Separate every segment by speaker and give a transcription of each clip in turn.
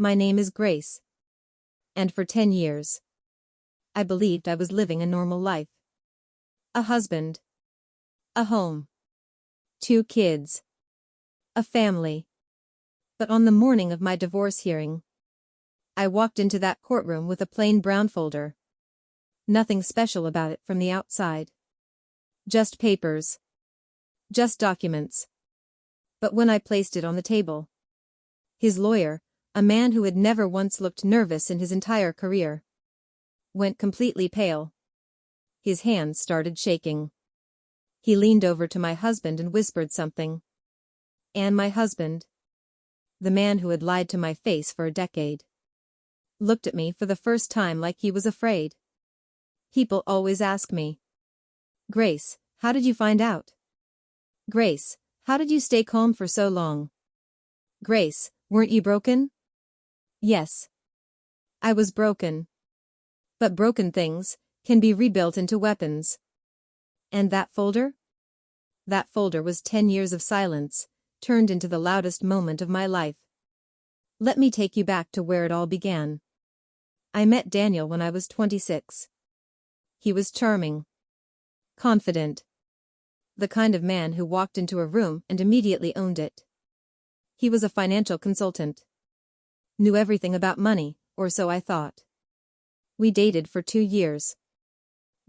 Speaker 1: My name is Grace. And for 10 years, I believed I was living a normal life. A husband. A home. 2 kids. A family. But on the morning of my divorce hearing, I walked into that courtroom with a plain brown folder. Nothing special about it from the outside. Just papers. Just documents. But when I placed it on the table, his lawyer, a man who had never once looked nervous in his entire career, went completely pale. His hands started shaking. He leaned over to my husband and whispered something. And my husband, the man who had lied to my face for a decade, looked at me for the first time like he was afraid. People always ask me, Grace, how did you find out? Grace, how did you stay calm for so long? Grace, weren't you broken? Yes. I was broken. But broken things can be rebuilt into weapons. And that folder? That folder was 10 years of silence, turned into the loudest moment of my life. Let me take you back to where it all began. I met Daniel when I was 26. He was charming. Confident. The kind of man who walked into a room and immediately owned it. He was a financial consultant. Knew everything about money, or so I thought. We dated for 2 years.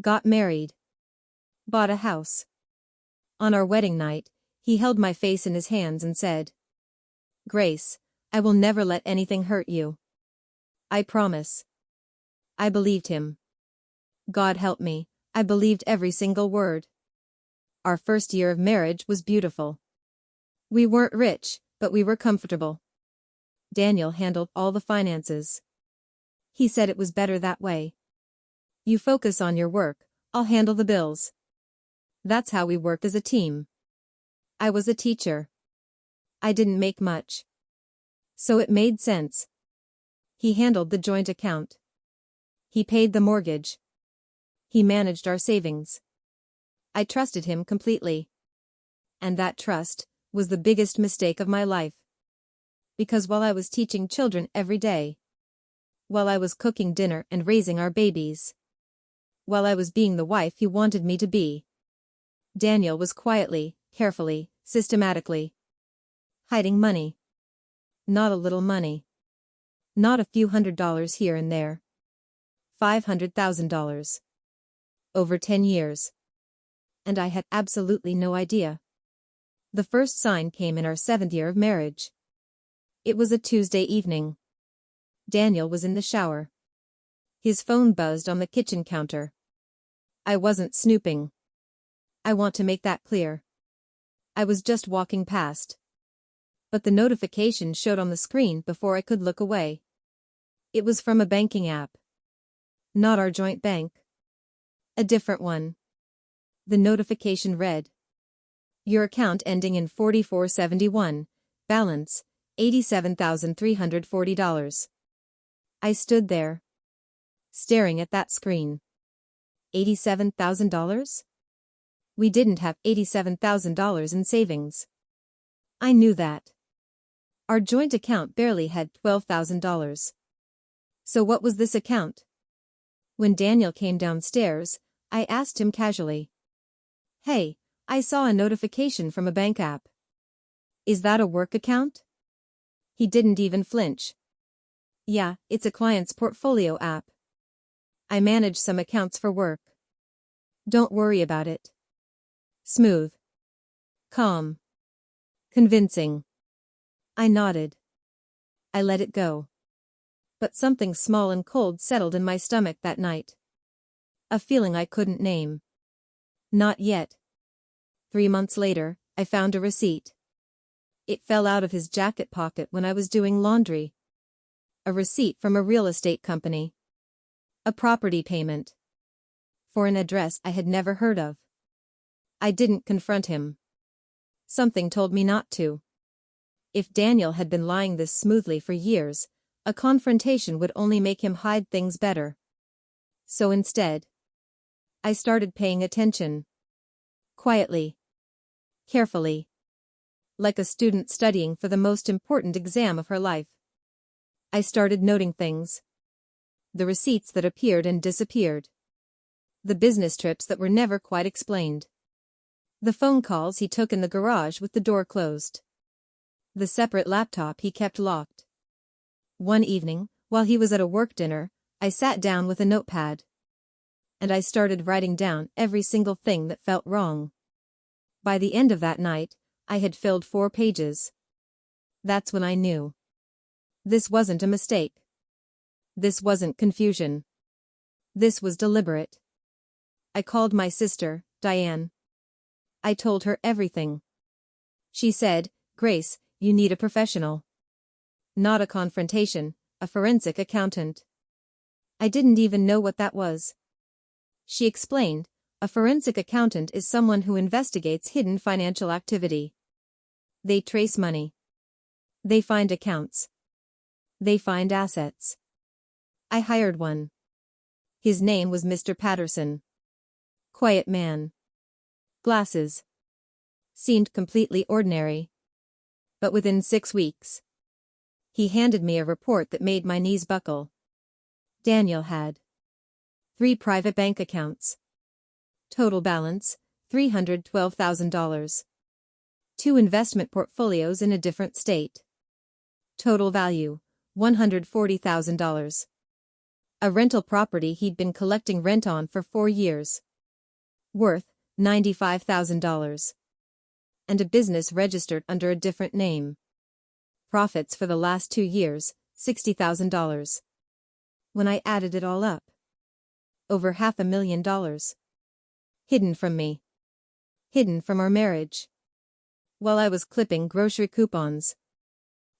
Speaker 1: Got married. Bought a house. On our wedding night, he held my face in his hands and said, Grace, I will never let anything hurt you. I promise. I believed him. God help me, I believed every single word. Our first year of marriage was beautiful. We weren't rich, but we were comfortable. Daniel handled all the finances. He said it was better that way. You focus on your work, I'll handle the bills. That's how we worked as a team. I was a teacher. I didn't make much. So it made sense. He handled the joint account. He paid the mortgage. He managed our savings. I trusted him completely. And that trust was the biggest mistake of my life. Because while I was teaching children every day, while I was cooking dinner and raising our babies, while I was being the wife he wanted me to be, Daniel was quietly, carefully, systematically hiding money. Not a little money. Not a few $100s here and there. $500,000. Over 10 years. And I had absolutely no idea. The first sign came in our 7th year of marriage. It was a Tuesday evening. Daniel was in the shower. His phone buzzed on the kitchen counter. I wasn't snooping. I want to make that clear. I was just walking past. But the notification showed on the screen before I could look away. It was from a banking app. Not our joint bank. A different one. The notification read, your account ending in 4471, balance, $87,340. I stood there, staring at that screen. $87,000? We didn't have $87,000 in savings. I knew that. Our joint account barely had $12,000. So what was this account? When Daniel came downstairs, I asked him casually, hey, I saw a notification from a bank app. Is that a work account? He didn't even flinch. Yeah, it's a client's portfolio app. I manage some accounts for work. Don't worry about it. Smooth. Calm. Convincing. I nodded. I let it go. But something small and cold settled in my stomach that night. A feeling I couldn't name. Not yet. 3 months later, I found a receipt. It fell out of his jacket pocket when I was doing laundry. A receipt from a real estate company. A property payment. For an address I had never heard of. I didn't confront him. Something told me not to. If Daniel had been lying this smoothly for years, a confrontation would only make him hide things better. So instead, I started paying attention. Quietly. Carefully. Like a student studying for the most important exam of her life. I started noting things. The receipts that appeared and disappeared. The business trips that were never quite explained. The phone calls he took in the garage with the door closed. The separate laptop he kept locked. One evening, while he was at a work dinner, I sat down with a notepad. And I started writing down every single thing that felt wrong. By the end of that night, I had filled 4 pages. That's when I knew. This wasn't a mistake. This wasn't confusion. This was deliberate. I called my sister, Diane. I told her everything. She said, "Grace, you need a professional. Not a confrontation, a forensic accountant." I didn't even know what that was. She explained, a forensic accountant is someone who investigates hidden financial activity. They trace money. They find accounts. They find assets. I hired one. His name was Mr. Patterson. Quiet man. Glasses. Seemed completely ordinary. But within 6 weeks, he handed me a report that made my knees buckle. Daniel had 3 private bank accounts. Total balance, $312,000. 2 investment portfolios in a different state. Total value, $140,000. A rental property he'd been collecting rent on for 4 years. Worth, $95,000. And a business registered under a different name. Profits for the last 2 years, $60,000. When I added it all up, over $500,000. Hidden from me. Hidden from our marriage. While I was clipping grocery coupons.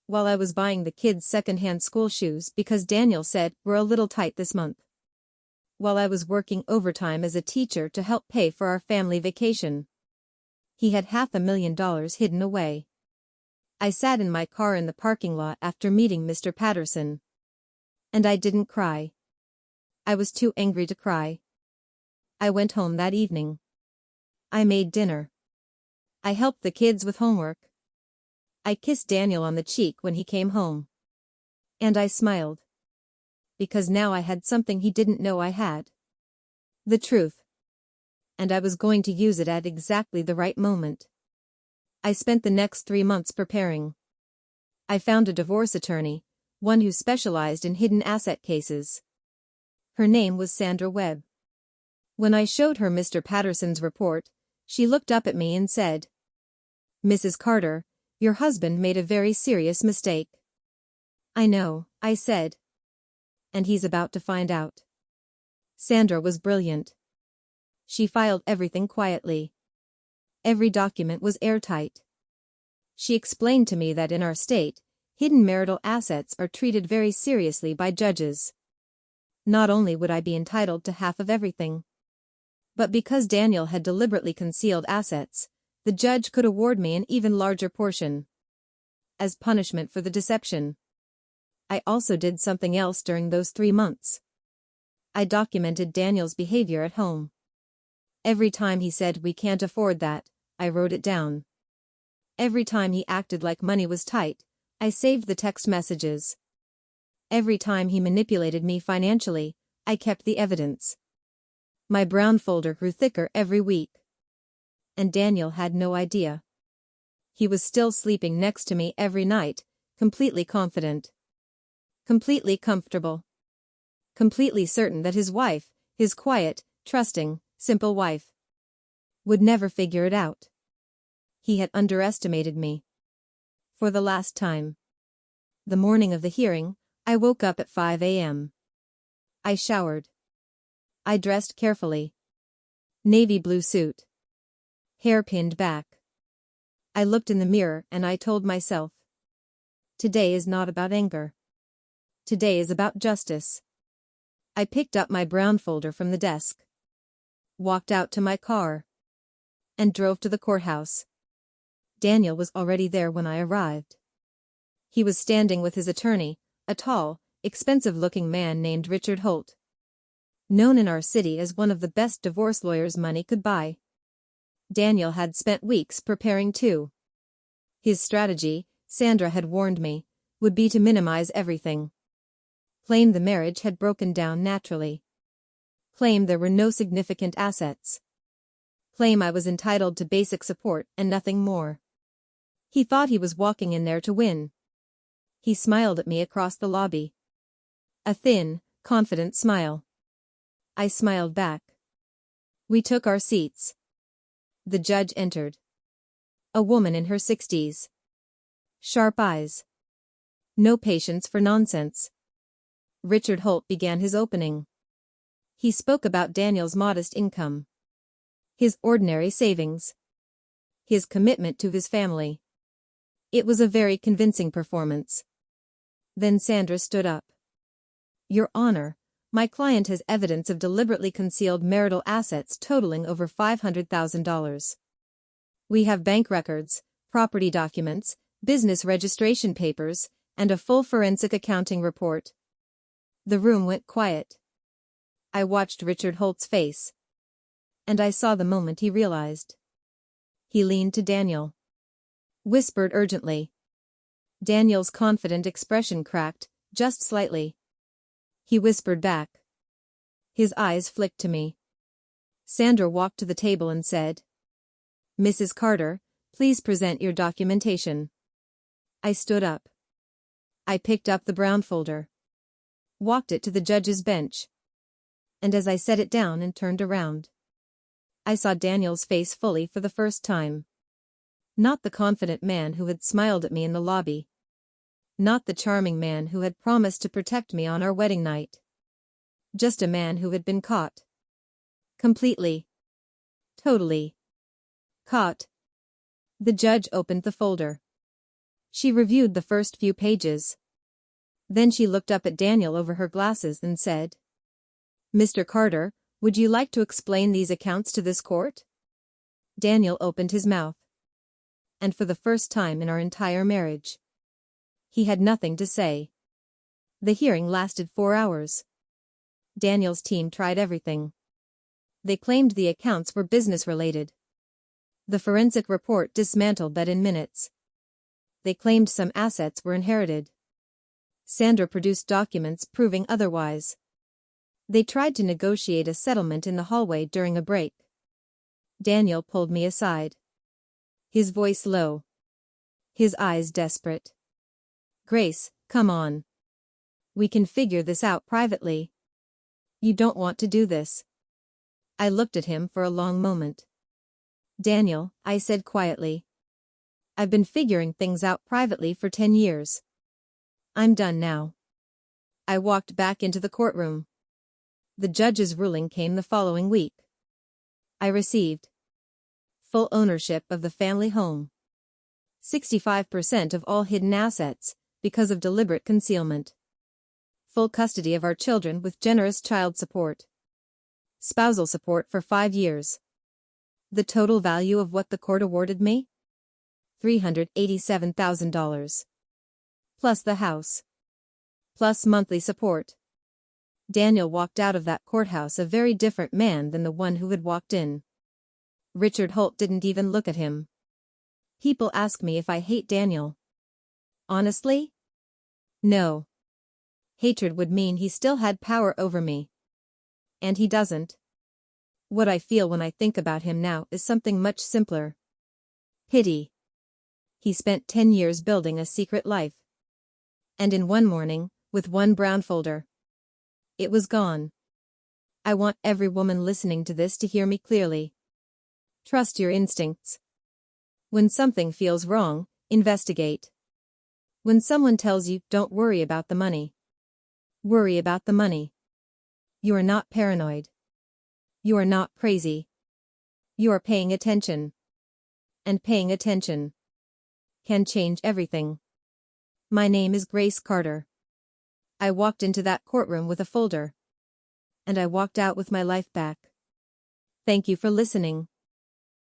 Speaker 1: While I was buying the kids second-hand school shoes because Daniel said we're a little tight this month. While I was working overtime as a teacher to help pay for our family vacation. He had $500,000 hidden away. I sat in my car in the parking lot after meeting Mr. Patterson. And I didn't cry. I was too angry to cry. I went home that evening. I made dinner. I helped the kids with homework. I kissed Daniel on the cheek when he came home. And I smiled. Because now I had something he didn't know I had. The truth. And I was going to use it at exactly the right moment. I spent the next 3 months preparing. I found a divorce attorney, one who specialized in hidden asset cases. Her name was Sandra Webb. When I showed her Mr. Patterson's report, she looked up at me and said, "Mrs. Carter, your husband made a very serious mistake." "I know," I said. "And he's about to find out." Sandra was brilliant. She filed everything quietly. Every document was airtight. She explained to me that in our state, hidden marital assets are treated very seriously by judges. Not only would I be entitled to half of everything, but because Daniel had deliberately concealed assets, the judge could award me an even larger portion. As punishment for the deception. I also did something else during those 3 months. I documented Daniel's behavior at home. Every time he said we can't afford that, I wrote it down. Every time he acted like money was tight, I saved the text messages. Every time he manipulated me financially, I kept the evidence. My brown folder grew thicker every week. And Daniel had no idea. He was still sleeping next to me every night, completely confident. Completely comfortable. Completely certain that his wife, his quiet, trusting, simple wife, would never figure it out. He had underestimated me. For the last time. The morning of the hearing, I woke up at 5 a.m. I showered. I dressed carefully. Navy blue suit. Hair pinned back. I looked in the mirror and I told myself, today is not about anger. Today is about justice. I picked up my brown folder from the desk. Walked out to my car. And drove to the courthouse. Daniel was already there when I arrived. He was standing with his attorney, a tall, expensive-looking man named Richard Holt. Known in our city as one of the best divorce lawyers money could buy. Daniel had spent weeks preparing too. His strategy, Sandra had warned me, would be to minimize everything. Claim the marriage had broken down naturally. Claim there were no significant assets. Claim I was entitled to basic support and nothing more. He thought he was walking in there to win. He smiled at me across the lobby. A thin, confident smile. I smiled back. We took our seats. The judge entered. A woman in her 60s. Sharp eyes. No patience for nonsense. Richard Holt began his opening. He spoke about Daniel's modest income. His ordinary savings. His commitment to his family. It was a very convincing performance. Then Sandra stood up. Your Honor, my client has evidence of deliberately concealed marital assets totaling over $500,000. We have bank records, property documents, business registration papers, and a full forensic accounting report. The room went quiet. I watched Richard Holt's face. And I saw the moment he realized. He leaned to Daniel. Whispered urgently. Daniel's confident expression cracked, just slightly. He whispered back. His eyes flicked to me. Sandra walked to the table and said, Mrs. Carter, please present your documentation. I stood up. I picked up the brown folder. Walked it to the judge's bench. And as I set it down and turned around, I saw Daniel's face fully for the first time. Not the confident man who had smiled at me in the lobby. Not the charming man who had promised to protect me on our wedding night. Just a man who had been caught. Completely. Totally. Caught. The judge opened the folder. She reviewed the first few pages. Then she looked up at Daniel over her glasses and said, Mr. Carter, would you like to explain these accounts to this court? Daniel opened his mouth. And for the first time in our entire marriage, he had nothing to say. The hearing lasted 4 hours. Daniel's team tried everything. They claimed the accounts were business-related. The forensic report dismantled that in minutes. They claimed some assets were inherited. Sandra produced documents proving otherwise. They tried to negotiate a settlement in the hallway during a break. Daniel pulled me aside. His voice low. His eyes desperate. Grace, come on. We can figure this out privately. You don't want to do this. I looked at him for a long moment. Daniel, I said quietly. I've been figuring things out privately for 10 years. I'm done now. I walked back into the courtroom. The judge's ruling came the following week. I received full ownership of the family home. 65% of all hidden assets, because of deliberate concealment. Full custody of our children with generous child support. Spousal support for 5 years. The total value of what the court awarded me? $387,000. Plus the house. Plus monthly support. Daniel walked out of that courthouse a very different man than the one who had walked in. Richard Holt didn't even look at him. People ask me if I hate Daniel. Honestly? No. Hatred would mean he still had power over me. And he doesn't. What I feel when I think about him now is something much simpler. Pity. He spent 10 years building a secret life. And in one morning, with one brown folder, it was gone. I want every woman listening to this to hear me clearly. Trust your instincts. When something feels wrong, investigate. When someone tells you, don't worry about the money. Worry about the money. You are not paranoid. You are not crazy. You are paying attention. And paying attention can change everything. My name is Grace Carter. I walked into that courtroom with a folder. And I walked out with my life back. Thank you for listening.